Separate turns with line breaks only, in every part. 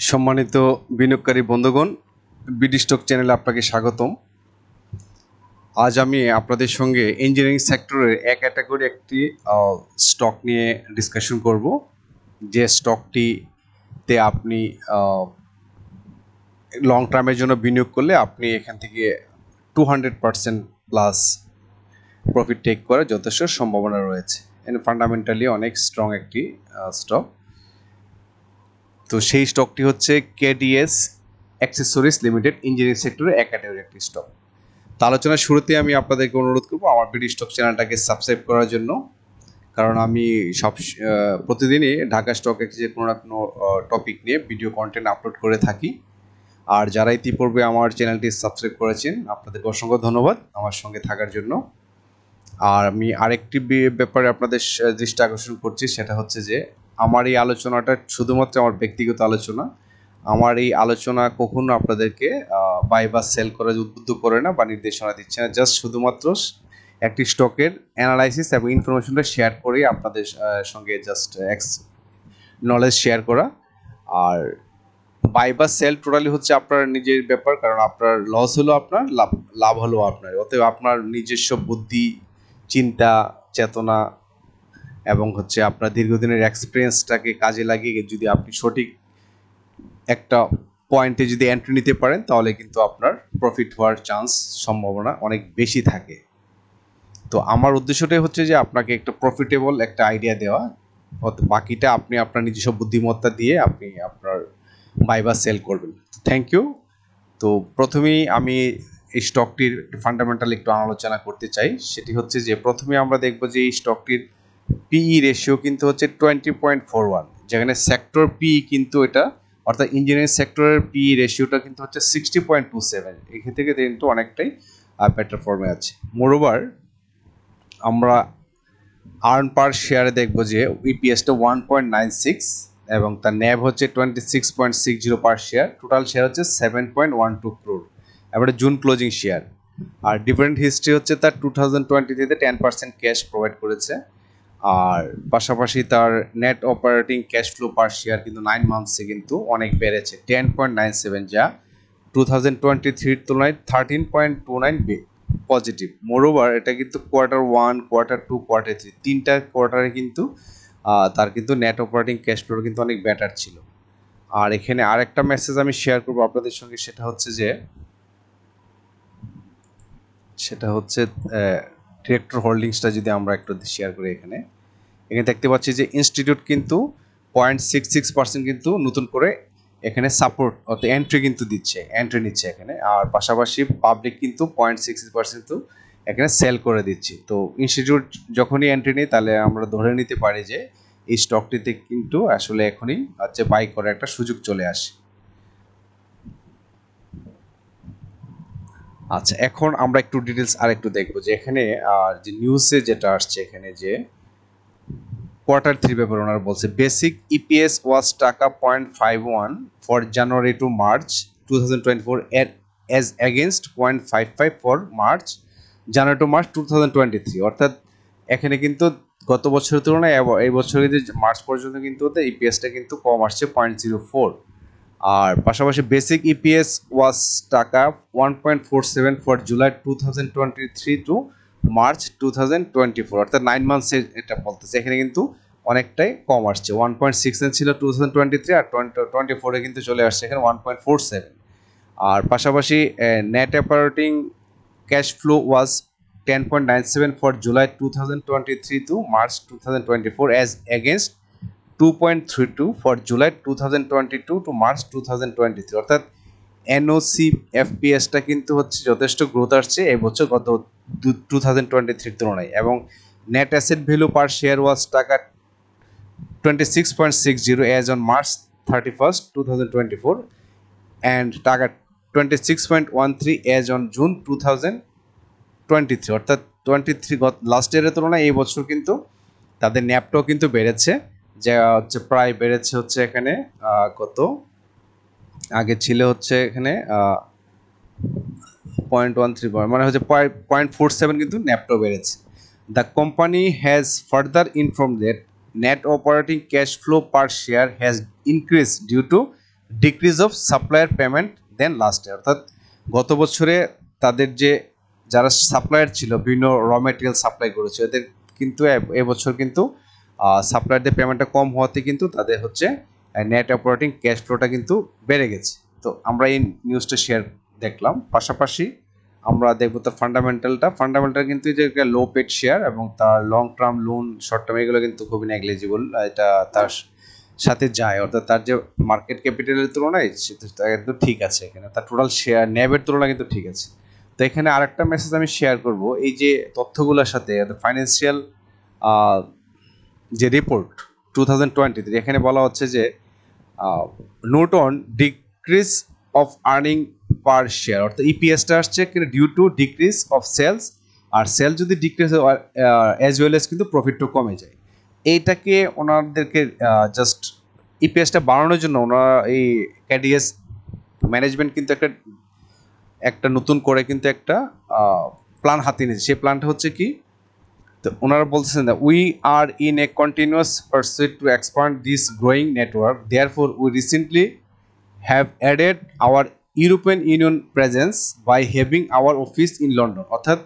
সম্মানিত বিনিয়োগকারী বন্ধুগণ, বিডি স্টক চ্যানেলে আপনাকে স্বাগতম। আজ আমি আপনাদের সঙ্গে ইঞ্জিনিয়ারিং সেক্টরের এক ক্যাটাগরি একটি স্টক নিয়ে ডিসকাশন করব, যে স্টকটিতে আপনি লং টার্মের জন্য বিনিয়োগ করলে আপনি এখান থেকে 200% প্লাস প্রফিট টেক করার যথেষ্ট সম্ভাবনা রয়েছে। ফান্ডামেন্টালি অনেক স্ট্রং একটি স্টক। তো সেই স্টকটি হচ্ছে কেডিএস অ্যাক্সেসরিজ লিমিটেড, ইঞ্জিনিয়ারিং সেক্টরের এক ক্যাটাগরি একটি স্টক। তো আলোচনার শুরুতে আমি আপনাদেরকে অনুরোধ করবো আমার বিডি স্টক চ্যানেলটাকে সাবস্ক্রাইব করার জন্য, কারণ আমি প্রতিদিনই ঢাকা স্টক এক্সচেঞ্জের কোনো না কোনো টপিক নিয়ে ভিডিও কন্টেন্ট আপলোড করে থাকি। আর যারা ইতিপূর্বে আমার চ্যানেলটি সাবস্ক্রাইব করেছেন আপনাদেরকে অসংখ্য ধন্যবাদ আমার সঙ্গে থাকার জন্য। আর আমি আরেকটি ব্যাপারে আপনাদের দৃষ্টি আকর্ষণ করছি, সেটা হচ্ছে যে আমার এই আলোচনাটা শুধুমাত্র আমার ব্যক্তিগত আলোচনা। আমার এই আলোচনা কখনো আপনাদেরকে বাই বা সেল করার উদ্বুদ্ধ করে না বা নির্দেশনা দিচ্ছে না। জাস্ট শুধুমাত্র একটি স্টকের অ্যানালাইসিস এবং ইনফরমেশনটা শেয়ার করে আপনাদের সঙ্গে জাস্ট নলেজ শেয়ার করা। আর বাই বা সেল টোটালি হচ্ছে আপনার নিজের ব্যাপার, কারণ আপনার লস হলো আপনার, লাভ হলো আপনার। অতএব আপনার নিজস্ব বুদ্ধি, চিন্তা, চেতনা এবং হচ্ছে আপনার দীর্ঘদিনের এক্সপিরিয়েন্সটাকে কাজে লাগিয়ে যদি আপনি সঠিক একটা পয়েন্টে যদি এন্ট্রি নিতে পারেন, তাহলে কিন্তু আপনার প্রফিট হওয়ার সম্ভাবনা অনেক বেশি থাকে। তো আমার উদ্দেশ্যটাই হচ্ছে যে আপনাকে একটা প্রফিটেবল একটা আইডিয়া দেওয়া, বাকিটা আপনি আপনার নিজস্ব বুদ্ধিমত্তা দিয়ে আপনি আপনার বাই বা সেল করবেন। Thank you. তো প্রথমেই আমি এই স্টকটির ফান্ডামেন্টাল একটু আলোচনা করতে চাই। সেটি হচ্ছে যে প্রথমে আমরা দেখব যে এই স্টকটির পিই রেশিও কিন্তু হচ্ছে 20.41, যেখানে সেক্টর পিই কিন্তু এটা, অর্থাৎ ইঞ্জিনিয়ারিং সেক্টরের পিই রেশিওটা কিন্তু হচ্ছে 60.27। এখান থেকে কিন্তু অনেকটাই বেটার ফর্মে আছে। মোরওভার আমরা আর্ন পার শেয়ারে দেখব যে ইপিএসটা 1.96 এবং তার ন্যাব হচ্ছে 26.60 পার শেয়ার। টোটাল শেয়ার হচ্ছে 7.12 ক্রোর, এবারে জুন ক্লোজিং শেয়ার। আর ডিভিডেন্ড হিস্ট্রি হচ্ছে তার 2023-তে 10% ক্যাশ প্রোভাইড করেছে। আর পাশাপাশি তার নেট অপারেটিং ক্যাশ ফ্লো পার শেয়ার কিন্তু 9 মান্থসে কিন্তু অনেক বেড়েছে, 10.97, যা 2023-র তুলনায় 13.29 পজিটিভ। মোরওভার এটা কিন্তু Q1, Q2, Q3 তিনটা কোয়ার্টারে কিন্তু তার কিন্তু নেট অপারেটিং ক্যাশ ফ্লো কিন্তু অনেক বেটার ছিল। আর এখানে আরেকটা মেসেজ আমি শেয়ার করবো আপনাদের সঙ্গে, সেটা হচ্ছে ডিরেক্টর হোল্ডিংসটা যদি আমরা একটু শেয়ার করি। এখানে দেখতে পাচ্ছি যে ইনস্টিটিউট কিন্তু 0.66% কিন্তু নতুন করে এখানে সাপোর্ট অর্থাৎ এন্ট্রি নিচ্ছে এখানে। আর পাশাপাশি পাবলিক কিন্তু 0.66% এখানে সেল করে দিচ্ছে। তো ইনস্টিটিউট যখনই এন্ট্রি নেই, তাহলে আমরা ধরে নিতে পারি যে এই স্টকটিতে কিন্তু আসলে এখনই হচ্ছে বাই করার একটা সুযোগ চলে আসে। আচ্ছা, এখন আমরা একটু ডিটেলস আর একটু দেখবো যে এখানে যে নিউজে যেটা আসছে এখানে, যে Q3 ব্যাপারে ওনারা বলছে বেসিক ইপিএস ওয়াজ টাকা 0.51 for January to March 2024 as against 0.55 for January to March 2023। অর্থাৎ এখানে কিন্তু গত বছরের তুলনায় এই বছরের যে মার্চ পর্যন্ত কিন্তু ইপিএসটা কিন্তু কম আসছে 0.04। আর পাশাপাশি বেসিক ইপিএস ওয়াজ টাকা 1.47 ফর জুলাই 2023 টু মার্চ 2024, অর্থাৎ 9 মান্থসে এটা বলতেছে। এখানে কিন্তু অনেকটাই কম আসছে, 1.69 ছিল 2023, আর 2024-এ কিন্তু চলে আসছে এখানে 1.47। আর পাশাপাশি net operating cash flow was 10.97 for July 2023 to March 2024 as against 2.32 for July 2022 to March 2023। অর্থাৎ এনওসি এফপিএসটা কিন্তু হচ্ছে যথেষ্ট গ্রোথ আসছে এই বছর গত 2023 তুলনায়। এবং net asset value per share was taka 26.60 as on March 31st 2024 and টাকা 26.13 as on June 2023। অর্থাৎ 23 লাস্ট ইয়ারের তুলনায় এই বছর কিন্তু তাদের ন্যাপটাও কিন্তু বেড়েছে, যা হচ্ছে প্রায় বেড়েছে হচ্ছে এখানে কত আগে ছিল হচ্ছে এখানে 0.13, মানে হচ্ছে 0.47 কিন্তু ন্যাপটাও বেড়েছে। The company has further inform that net operating cash flow per share has increased due to decrease of supplier payment than last year, অর্থাৎ গত বছরে তাদের যে যারা সাপ্লায়ার ছিল বিভিন্ন র মেটেরিয়াল সাপ্লাই করেছে এদের কিন্তু এবছর কিন্তু সাপ্লায়ারদের পেমেন্টটা কম হওয়াতে কিন্তু তাদের হচ্ছে নেট অপারেটিং ক্যাশ ফ্লোটা কিন্তু বেড়ে গেছে। তো আমরা এই নিউজটা শেয়ার দেখলাম। পাশাপাশি আমরা দেখবো তার ফান্ডামেন্টাল কিন্তু যে লো পেড শেয়ার এবং তার long term loan short term এগুলো কিন্তু খুবই নেগলিজিবল, এটা তার সাথে যায়, অর্থাৎ তার যে মার্কেট ক্যাপিটালের তুলনায় সেটা কিন্তু ঠিক আছে, এখানে তার টোটাল শেয়ার ন্যাবের তুলনায় কিন্তু ঠিক আছে। তো এখানে আরেকটা মেসেজ আমি শেয়ার করব, এই যে তথ্যগুলোর সাথে ফাইন্যান্সিয়াল যে রিপোর্ট 2023 এখানে বলা হচ্ছে যে note on decrease of earning per share, অর্থাৎ ইপিএসটা আসছে due to decrease of sales, আর সেল যদি ডিক্রিজ অ্যাজ ওয়েল এজ কিন্তু প্রফিটও কমে যায়। এইটাকে ওনাদেরকে জাস্ট ইপিএসটা বাড়ানোর জন্য ওনারা এই ক্যাডিএস ম্যানেজমেন্ট কিন্তু একটা নতুন করে কিন্তু একটা প্ল্যান হাতে নিয়েছে। সেই প্ল্যানটা হচ্ছে কি, তো ওনারা বলছেন that we are in a continuous pursuit to expand this growing network, therefore we recently have added our European Union presence by having our office in London, অর্থাৎ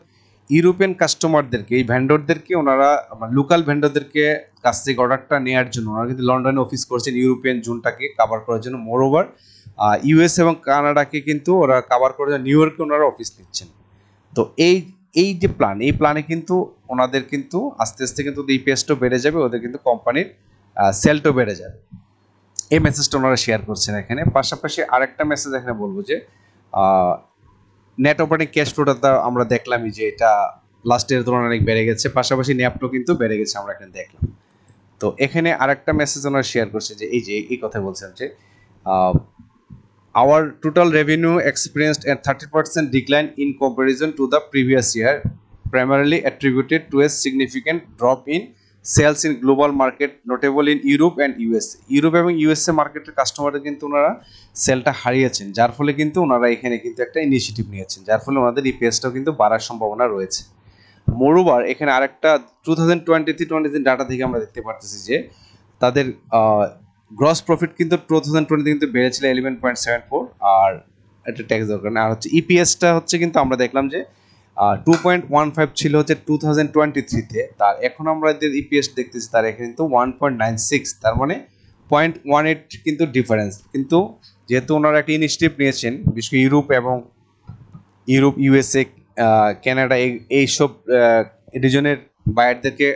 ইউরোপিয়ান কাস্টমারদেরকে এই ভেন্ডরদেরকে ওনারা লোকাল ভেন্ডরদেরকে কাছ থেকে অর্ডারটা নেওয়ার জন্য ওনারা কিন্তু লন্ডনে অফিস করছেন ইউরোপিয়ান জোনটাকে কাভার করার জন্য। মোর ওভার ইউএস এবং কানাডাকে কিন্তু ওরা কাভার করার জন্য নিউ ইয়র্কে ওনারা অফিস নিচ্ছেন। তো এই যে প্ল্যান, এই প্ল্যানে কিন্তু ওনাদের কিন্তু আস্তে আস্তে কিন্তু ইপিএসটাও বেড়ে যাবে, ওদের কিন্তু কোম্পানির সেলটাও বেড়ে যাবে। এই মেসেজটা ওনারা শেয়ার করছেন এখানে। পাশাপাশি আরেকটা মেসেজ এখানে বলবো যে নেট অপারেটিং ক্যাশ ফ্লোটা আমরা দেখলামই যে এটা লাস্ট ইয়ারের তুলনায় অনেক বেড়ে গেছে, পাশাপাশি ন্যাপটাও কিন্তু বেড়ে গেছে আমরা এখানে দেখলাম। তো এখানে আরেকটা মেসেজ ওনারা শেয়ার করছে যে এই কথা বলছেন যে our total revenue experienced a 30% decline in comparison to the previous year, primarily attributed to a significant drop in sales in global market, notable in Europe and USA. Europe এবং USA মার্কেটের কাস্টমাররা কিন্তু ওনারা সেলটা হারিয়েছেন, যার ফলে কিন্তু ওনারা এখানে কিন্তু একটা ইনিশিয়েটিভ নিয়েছেন, যার ফলে ওনাদের ইপিএসটাও কিন্তু বাড়ার সম্ভাবনা রয়েছে। মোরওভার এখানে আরেকটা 2023 ডাটা থেকে আমরা দেখতে পারতেছি যে তাদের গ্রস প্রফিট কিন্তু 2020 কিন্তু বেড়েছিল 11.74, আর এটা ট্যাক্স দরকার না। আর হচ্ছে ইপিএসটা হচ্ছে কিন্তু আমরা দেখলাম যে 2.15 ছিল হচ্ছে 2023-তে, তার এখন আমরা যে ইপিএস দেখতেছি তার এখানে কিন্তু 1.96, তার মানে 0.18 কিন্তু ডিফারেন্স। কিন্তু যেহেতু ওনারা একটা ইনিশিয়েটিভ নিয়েছেন বিশেষ করে ইউরোপ ইউএসএ কানাডা এইসব রিজনের বায়ারদেরকে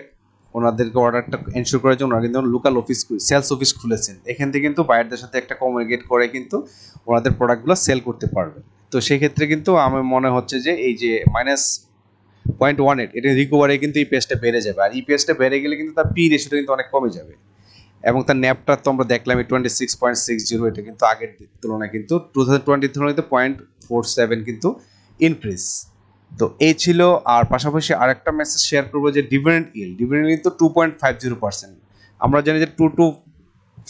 ওনাদেরকে অর্ডারটা এনশিওর করার জন্য ওনারা কিন্তু লোকাল অফিস সেলস অফিস খুলেছেন, এখান থেকে কিন্তু বায়ারদের সাথে একটা কমিউনিকেট করে কিন্তু ওনাদের প্রোডাক্টগুলো সেল করতে পারবে। তো সেই ক্ষেত্রে কিন্তু আমার মনে হচ্ছে যে এই যে -0.18 এটা রিকভারি কিন্তু ইপিএসটা বেড়ে যাবে, আর ইপিএসটা বেড়ে গেলে কিন্তু তার পি রেশিওটা কিন্তু অনেক কমে যাবে, এবং তার ন্যাপটা তো আমরা দেখলাম 26.60, এটা কিন্তু আগের তুলনায় কিন্তু 2020 তুলনায় 0.47 কিন্তু ইনক্রিজ। তো এই ছিল। আর পাশাপাশি আরেকটা মেসেজ শেয়ার করবো যে ডিভিডেন্ড ইল্ড তো 2.50%। আমরা জানি যে 2 to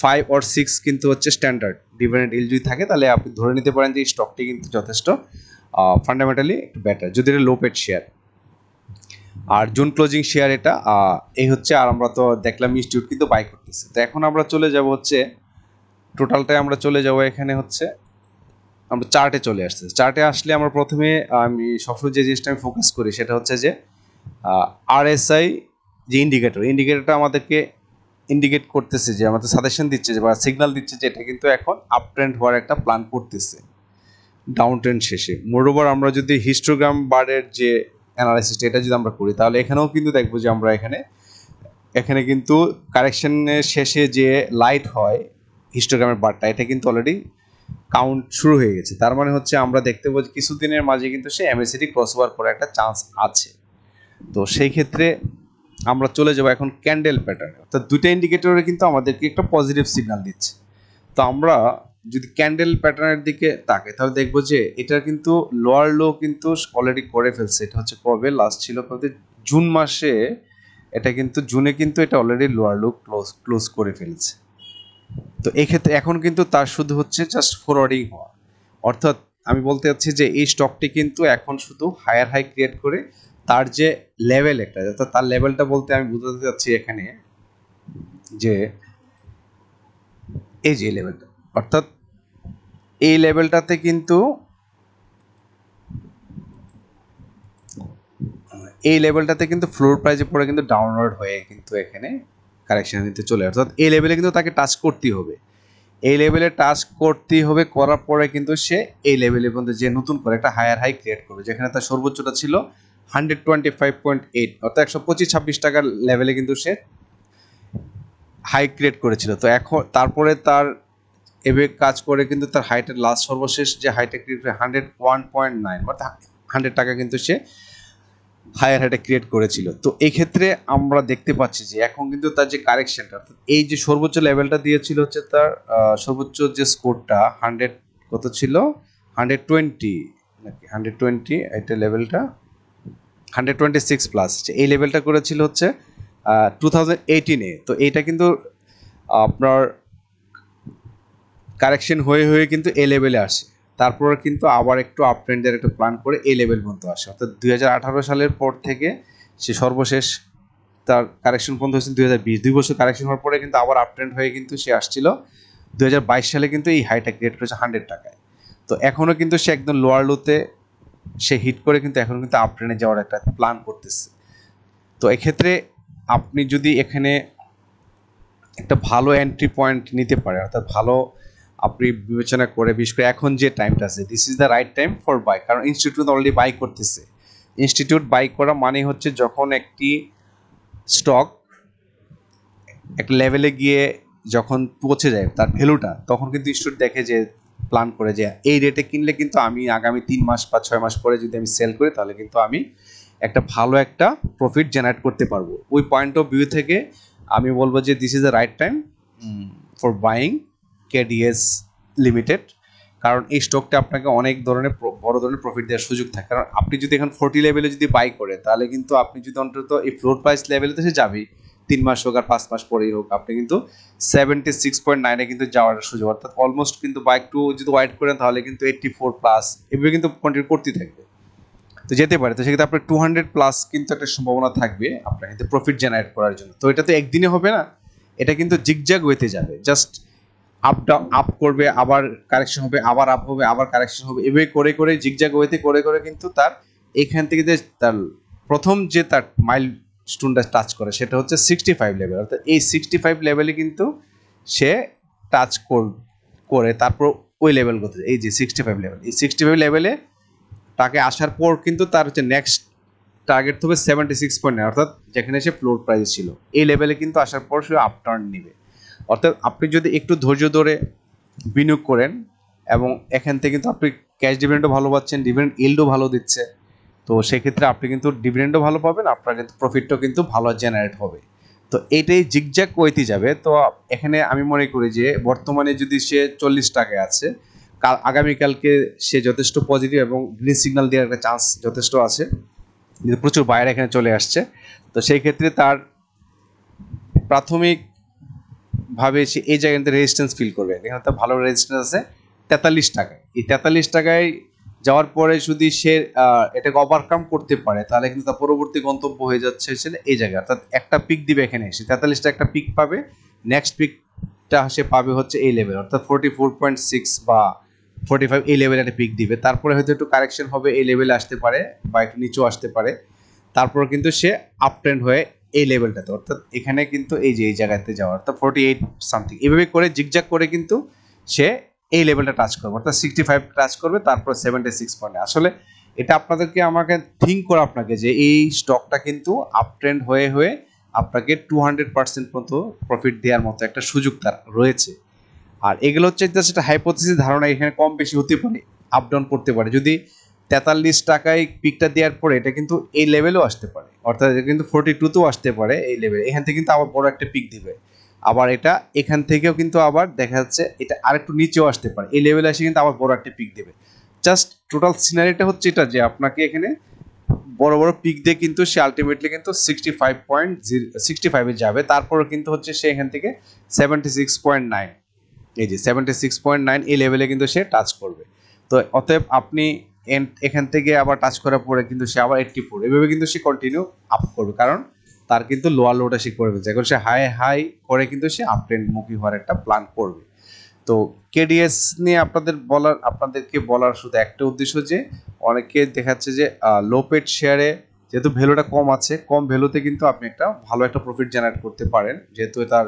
5 or 6 কিন্তু হচ্ছে স্ট্যান্ডার্ড ডিভিডেন্ড ইল্ড যদি থাকে তাহলে আপনি ধরে নিতে পারেন যে এই স্টকটি কিন্তু যথেষ্ট ফান্ডামেন্টালি একটু বেটার, যদি এটা লো পেড শেয়ার। আর জুন ক্লোজিং শেয়ার এটা এই হচ্ছে। আর আমরা তো দেখলাম ইনস্টিটিউট কিন্তু বাই করতেছে। তো এখন আমরা চলে যাব হচ্ছে টোটালটাই আমরা চলে যাব এখানে হচ্ছে আমরা চার্টে চলে আসছে। চার্টে আসলে আমরা প্রথমে আমি সবসময় যে জিনিসটা আমি ফোকাস করি সেটা হচ্ছে যে আরএসআই যে ইন্ডিকেটরটা আমাদেরকে ইন্ডিকেট করতেছে যে আমাদের সাজেশন দিচ্ছে যে বা সিগন্যাল দিচ্ছে যে এটা কিন্তু এখন আপ ট্রেন্ড হওয়ার একটা প্ল্যান করতেছে ডাউন ট্রেন্ড শেষে। মোরওভার আমরা যদি হিস্টোগ্রাম বারের যে অ্যানালাইসিসটা এটা যদি আমরা করি তাহলে এখানেও কিন্তু দেখবো যে আমরা এখানে কিন্তু কারেকশনের শেষে যে লাইট হয় হিস্টোগ্রামের বারটা এটা কিন্তু অলরেডি কাউন্ট শুরু হয়ে গেছে, তার মানে হচ্ছে আমরা দেখতে পাচ্ছি কিছুদিনের মাঝে কিন্তু সে এমএসিডি ক্রসওভার করার একটা চান্স আছে। তো সেই ক্ষেত্রে আমরা চলে যাব এখন ক্যান্ডেল প্যাটার্নে, অর্থাৎ দুইটা ইন্ডিকেটরে কিন্তু আমাদেরকে একটা পজিটিভ সিগন্যাল দিচ্ছে। তো আমরা যদি ক্যান্ডেল প্যাটার্নের দিকে তাকাই তাহলে দেখবো যে এটা কিন্তু লোয়ার লো কিন্তু অলরেডি করে ফেলছে। এটা হচ্ছে কবে লাস্ট ছিল কবে জুন মাসে, এটা কিন্তু জুনে কিন্তু এটা অলরেডি লোয়ার লো ক্লোজ করে ফেলছে। তো এই ক্ষেত্রে এখন কিন্তু তার শুধু হচ্ছে জাস্ট ফরওয়ার্ডিং হওয়া, অর্থাৎ আমি বলতে চাচ্ছি যে এই স্টকটি কিন্তু এখন শুধু হায়ার হাই ক্রিয়েট করে তার যে লেভেল একটা, অর্থাৎ তার লেভেলটা বলতে আমি বুঝাতে চাচ্ছি এখানে যে এই যে লেভেলটা, অর্থাৎ এই লেভেলটাতে কিন্তু ফ্লোর প্রাইজে পড়ে কিন্তু ডাউনওয়ার্ড হয়ে কিন্তু এখানে কারেকশন নিতে চলে, অর্থাৎ এই লেভেলে কিন্তু তাকে টাচ করতেই হবে। এই লেভেলে টাচ করতেই হবে, করার পরে কিন্তু সে এই লেভেলে কিন্তু যে নতুন করে একটা হায়ার হাই ক্রিয়েট করবে, যেখানে তার সর্বোচ্চটা ছিল 125.8, অর্থাৎ 125-26 টাকার লেভেলে কিন্তু সে হাই ক্রিয়েট করেছিল। তো এখন তারপরে তার এভাবে কাজ করে কিন্তু তার হাইটের লাস্ট সর্বশেষ যে হাইটা ক্রিয়েট 101.9, অর্থাৎ 100 টাকা কিন্তু সে হায়ার হাইটা ক্রিয়েট করেছিল। তো এই ক্ষেত্রে আমরা দেখতে পাচ্ছি যে এখন কিন্তু তার যে কারেকশনটা, অর্থাৎ এই যে সর্বোচ্চ লেভেলটা দিয়েছিল হচ্ছে তার সর্বোচ্চ যে স্কোরটা 100 কত ছিল, 120 নাকি 120, এটা লেভেলটা 126 প্লাস, এই লেভেলটা করেছিল হচ্ছে 2018-এ। তো এইটা কিন্তু আপনার কারেকশন হয়ে হয়ে কিন্তু এ লেভেলে আসে, তারপর কিন্তু আবার একটু আপ ট্রেন্ডের একটা প্ল্যান করে এই লেভেল পর্যন্ত আসে, অর্থাৎ 2018 সালের পর থেকে সে সর্বশেষ তার কারেকশন পর্যন্ত হয়েছে 2020, 2 বছর কারেকশন হওয়ার পরে কিন্তু আবার আপ ট্রেন্ড হয়ে কিন্তু সে আসছিল 2022 সালে কিন্তু এই হাইটা ক্রিয়েট করেছে 100 টাকায়। তো এখনও কিন্তু সে একদম লোয়ার লোতে সে হিট করে কিন্তু এখন কিন্তু আপ ট্রেন্ডে যাওয়ার একটা প্ল্যান করতেছে। তো এক্ষেত্রে আপনি যদি এখানে একটা ভালো এন্ট্রি পয়েন্ট নিতে পারেন, অর্থাৎ ভালো আপনি বিবেচনা করে, বিশেষ করে এখন যে টাইমটা আছে, this is the right time for buy, কারণ ইনস্টিটিউট অলরেডি বাই করতেছে। ইনস্টিটিউট বাই করা মানে হচ্ছে যখন একটি স্টক একটা লেভেলে গিয়ে যখন পৌঁছে যায় তার ভ্যালুটা, তখন কিন্তু ইনস্টিটিউট দেখে যে প্ল্যান করে যে এই রেটে কিনলে কিন্তু আমি আগামী 3 মাস বা 6 মাস পরে যদি আমি সেল করি তাহলে কিন্তু আমি একটা ভালো একটা প্রফিট জেনারেট করতে পারবো। ওই পয়েন্ট অফ ভিউ থেকে আমি বলবো যে this is the right time for buying KDS limited, কারণ এই স্টকটা আপনাকে অনেক ধরনের বড় ধরনের প্রফিট দেওয়ার সুযোগ থাকে। কারণ আপনি যদি এখন 40 লেভেলে যদি বাই করে, তাহলে কিন্তু আপনি যদি অন্তত এই ফ্লোর প্রাইস লেভেলে তো সে যাবেই, 3 মাস হোক আর 5 মাস পরেই হোক, আপনি কিন্তু 76.9-এ কিন্তু যাওয়ার সুযোগ, অর্থাৎ অলমোস্ট কিন্তু বা একটু যদি ওয়াইট করেন তাহলে কিন্তু 84 প্লাস এভাবে কিন্তু কন্টিনিউ করতেই থাকবে, তো যেতে পারে। তো সেক্ষেত্রে আপনার 200 প্লাস কিন্তু একটা সম্ভাবনা থাকবে আপনার কিন্তু প্রফিট জেনারেট করার জন্য। তো এটা তো একদিনে হবে না, এটা কিন্তু জিগজ্যাগ ওয়েতে যাবে, জাস্ট আপ ডাউন, আপ করবে, আবার কারেকশন হবে, আবার আপ হবে, আবার কারেকশন হবে, এভাবে করে করে জিগজ্যাগ ওয়েতে করে করে কিন্তু তার এখান থেকে যে তার প্রথম যে তার মাইল স্টোনটা টাচ করে সেটা হচ্ছে 65 লেভেল, অর্থাৎ এই 65 লেভেলে কিন্তু সে টাচ করে তারপর ওই লেভেল করতে, এই যে 65 লেভেল, এই 65 লেভেলে তাকে আসার পর কিন্তু তার হচ্ছে নেক্সট টার্গেট হবে 76.9, অর্থাৎ যেখানে সে ফ্লোর প্রাইস ছিল এই লেভেলে কিন্তু আসার পর সে আপ টার্ন নেবে। অর্থাৎ আপনি যদি একটু ধৈর্য ধরে বিনিয়োগ করেন এবং এখান থেকে কিন্তু আপনি ক্যাশ ডিভিডেন্ডও ভালো পাচ্ছেন, ডিভিডেন্ড ইল্ডও ভালো দিচ্ছে, তো সেক্ষেত্রে আপনি কিন্তু ডিভিডেন্ডও ভালো পাবেন, আপনার কিন্তু প্রফিটটাও কিন্তু ভালো জেনারেট হবে। তো এইটাই জিগজ্যাগ ওয়েতে যাবে। তো এখানে আমি মনে করি যে বর্তমানে যদি সে 40 টাকায় আছে, আগামীকালকে সে যথেষ্ট পজিটিভ এবং গ্রিন সিগন্যাল দেওয়ার একটা চান্স যথেষ্ট আছে, প্রচুর বাইরে এখানে চলে আসছে। তো সেই ক্ষেত্রে তার প্রাথমিকভাবে সে এই জায়গাতে রেজিস্ট্যান্স ফিল করবে, এখানে তার ভালো রেজিস্ট্যান্স আছে 43 টাকায়। এই 43 টাকায় যাওয়ার পরে যদি সে এটাকে ওভারকাম করতে পারে তাহলে কিন্তু তার পরবর্তী গন্তব্য হয়ে যাচ্ছে এই জায়গায়, অর্থাৎ একটা পিক দিবে এখানে এসে 43টা একটা পিক পাবে, নেক্সট পিকটা সে পাবে হচ্ছে এই লেভেল, অর্থাৎ 44.6 বা 45 এই লেভেলে একটা পিক দিবে, তারপরে হয়তো একটু কারেকশন হবে, এই লেভেলে আসতে পারে বা একটু নিচেও আসতে পারে, তারপর কিন্তু সে আপ ট্রেন্ড হয়ে এই লেভেলটাতে, অর্থাৎ এখানে কিন্তু এই যে এই জায়গাতে যাওয়ার, অর্থাৎ 48 সামথিং এভাবে করে জিগজ্যাগ করে কিন্তু সে এই লেভেলটা টাচ করবে, অর্থাৎ 65 টাচ করবে, তারপর 76 পয়েন্ট। আসলে এটা আপনাদেরকে আমাকে থিঙ্ক করে আপনাকে যে এই স্টকটা কিন্তু আপ ট্রেন্ড হয়ে হয়ে আপনাকে 200% পর্যন্ত প্রফিট দেওয়ার মতো একটা সুযোগ তার রয়েছে। আর এগুলো হচ্ছে সেটা হাইপোথিসিস ধারণা, এখানে কম বেশি হতে পারে, আপ ডাউন করতে পারে। যদি 43 টাকায় পিকটা দেওয়ার পরে এটা কিন্তু এই লেভেলেও আসতে পারে, অর্থাৎ এটা কিন্তু 42তেও আসতে পারে এই লেভেলে, এখান থেকে কিন্তু আবার বড় একটা পিক দিবে, আবার এটা এখান থেকেও কিন্তু আবার দেখা যাচ্ছে এটা আরেকটু নিচেও আসতে পারে, এই লেভেলে এসে কিন্তু আবার বড় একটা পিক দেবে। জাস্ট টোটাল সিনারিটা হচ্ছে এটা যে আপনাকে এখানে বড় বড় পিক দিয়ে কিন্তু সে আলটিমেটলি কিন্তু 65.65-এ যাবে, তারপরে কিন্তু হচ্ছে সে এখান থেকে 76.9, এই যে 76.9 এই লেভেলে কিন্তু সে টাচ করবে। তো অতএব আপনি এখান থেকে আবার টাচ করার পরে কিন্তু সে আবার 84 এভাবে কিন্তু সে কন্টিনিউ আপ করবে, কারণ তার কিন্তু লোয়ার লোটা সে করে ফেলছে, এখন সে হাই হাই করে কিন্তু সে আপ ট্রেন্ড মুখী হওয়ার একটা প্ল্যান করবে। তো তো কেডিএস নিয়ে আপনাদেরকে বলার শুধু একটা উদ্দেশ্য যে অনেকে দেখাচ্ছে যে লো পেড শেয়ারে যেহেতু ভ্যালুটা কম আছে, কম ভ্যালুতে কিন্তু আপনি একটা ভালো একটা প্রফিট জেনারেট করতে পারেন যেহেতু তার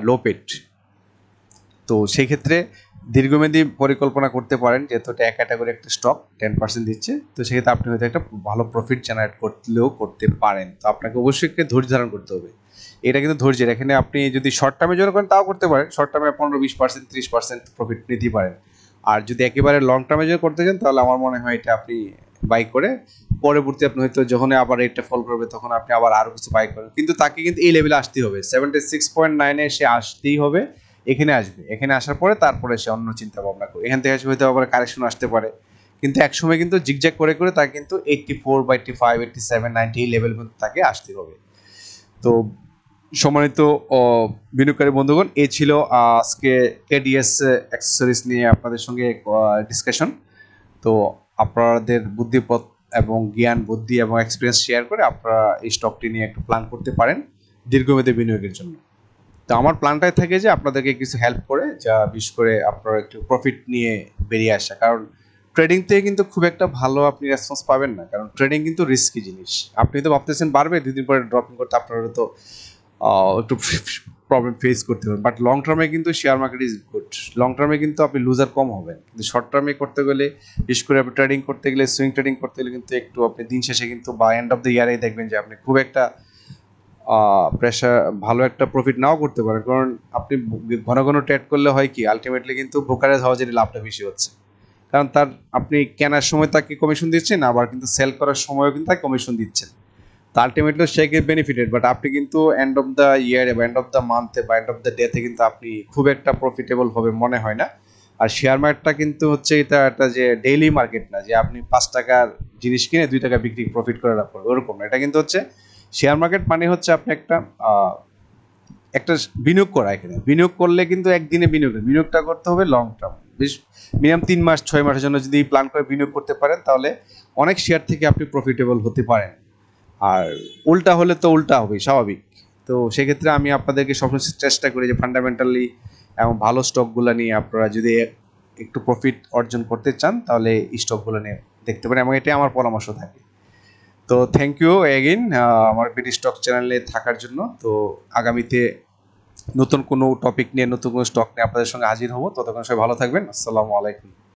লো পেড। তো সেই ক্ষেত্রে দীর্ঘমেয়াদী পরিকল্পনা করতে পারেন যেহেতু এটা এক ক্যাটাগরি একটা স্টক 10% দিচ্ছে, তো সেক্ষেত্রে আপনি হয়তো একটা ভালো প্রফিট জেনারেট করতে পারেন। তো আপনাকে অবশ্যই একটা ধৈর্য ধারণ করতে হবে, এটা কিন্তু ধৈর্যের। এখানে আপনি যদি শর্ট টার্মের জন্য করেন তাও করতে পারেন, শর্ট টার্মে 15-20% 30% প্রফিট নিতে পারেন। আর যদি একেবারে লং টার্মের জন্য করতে চান তাহলে আমার মনে হয় এটা আপনি বাই করে পরবর্তী আপনি হয়তো যখন আবার রেটটা ফল করবে তখন আপনি আবার আরও কিছু বাই করেন, কিন্তু তাকে কিন্তু এই লেভেলে আসতেই হবে, 76.9-এ সে আসতেই হবে, এখানে আসবে, এখানে আসার পরে তারপরে সে অন্য চিন্তা ভাবনা করবে, এখান থেকে হয়তো আবার কারেকশন আসতে পারে, কিন্তু একসময় কিন্তু জিগজ্যাগ করে করে তাকে কিন্তু 84 বা 85 87 90 এই লেভেল কিন্তু তাকে আসতে হবে। তো সম্মানিত বিনিয়োগকারী বন্ধুগণ, এই ছিল আজকে কেডিএস অ্যাক্সেসরিজ নিয়ে আপনাদের সঙ্গে ডিসকাশন। তো আপনাদের বুদ্ধিপথ এবং জ্ঞান বুদ্ধি এবং এক্সপিরিয়েন্স শেয়ার করে আপনারা এই স্টকটি নিয়ে একটু প্ল্যান করতে পারেন দীর্ঘমেয়াদী বিনিয়োগের জন্য। তো আমার প্ল্যানটাই থাকে যে আপনাদেরকে কিছু হেল্প করে, যা বিশেষ করে আপনারা একটু প্রফিট নিয়ে বেরিয়ে আসা, কারণ ট্রেডিং থেকে কিন্তু খুব একটা ভালো আপনি রেসপন্স পাবেন না, কারণ ট্রেডিং কিন্তু রিস্কি জিনিস। আপনি তো ভাবতেছেন বাড়বে, 2 দিন পরে ড্রপিং করতে আপনারা তো একটু প্রবলেম ফেস করতে পারেন, বাট লং টার্মে কিন্তু share market is good. Long টার্মে কিন্তু আপনি লুজার কম হবেন, কিন্তু শর্ট টার্মে করতে গেলে, বিশেষ করে আপনি ট্রেডিং করতে গেলে, সুইং ট্রেডিং করতে গেলে কিন্তু একটু আপনি দিন শেষে কিন্তু বা এন্ড অফ দ্য ইয়ারে দেখবেন যে আপনি খুব একটা প্রেশার ভালো একটা প্রফিট নাও করতে পারেন, কারণ আপনি ঘন ঘন ট্রেড করলে হয় কি আলটিমেটলি কিন্তু ব্রোকারেজ হাউজের লাভটা বেশি হচ্ছে, কারণ তার আপনি কেনার সময় তাকে কমিশন দিচ্ছেন, আবার কিন্তু সেল করার সময়ও কিন্তু তাকে কমিশন দিচ্ছেন। তো ultimately say gate benefited, but আপনি কিন্তু এন্ড অফ দ্য ইয়ারে বা এন্ড অফ দ্য মান্থে বা এন্ড অফ দ্য ডেতে কিন্তু আপনি খুব একটা প্রফিটেবল হবে মনে হয় না। আর শেয়ার মার্কেটটা কিন্তু হচ্ছে এটা একটা যে ডেইলি মার্কেট না, যে আপনি 5 টাকার জিনিস কিনে 2 টাকা বিক্রি প্রফিট করে রাখবেন, ওরকম না। এটা কিন্তু হচ্ছে শেয়ার মার্কেট মানে হচ্ছে আপনি একটা বিনিয়োগ করা, এখানে বিনিয়োগ করলে কিন্তু একদিনে বিনিয়োগটা করতে হবে লং টার্ম, বেশ মিনিমাম 3 মাস 6 মাসের জন্য যদি প্ল্যান করে বিনিয়োগ করতে পারেন তাহলে অনেক শেয়ার থেকে আপনি প্রফিটেবল হতে পারেন। আর উল্টা হলে তো উল্টা হবে স্বাভাবিক। তো সেক্ষেত্রে আমি আপনাদেরকে সবসময় চেষ্টা করি যে ফান্ডামেন্টালি এবং ভালো স্টকগুলো নিয়ে আপনারা যদি একটু প্রফিট অর্জন করতে চান তাহলে এই স্টকগুলো নিয়ে দেখতে পারেন, এবং এটাই আমার পরামর্শ থাকে। তো থ্যাংক ইউ এগেইন আমার বিডি স্টক চ্যানেলে থাকার জন্য। তো আগামীতে নতুন কোনো টপিক নিয়ে, নতুন কোনো স্টক নিয়ে আপনাদের সঙ্গে হাজির হব। ততক্ষণ সবাই ভালো থাকবেন। আসসালামু আলাইকুম।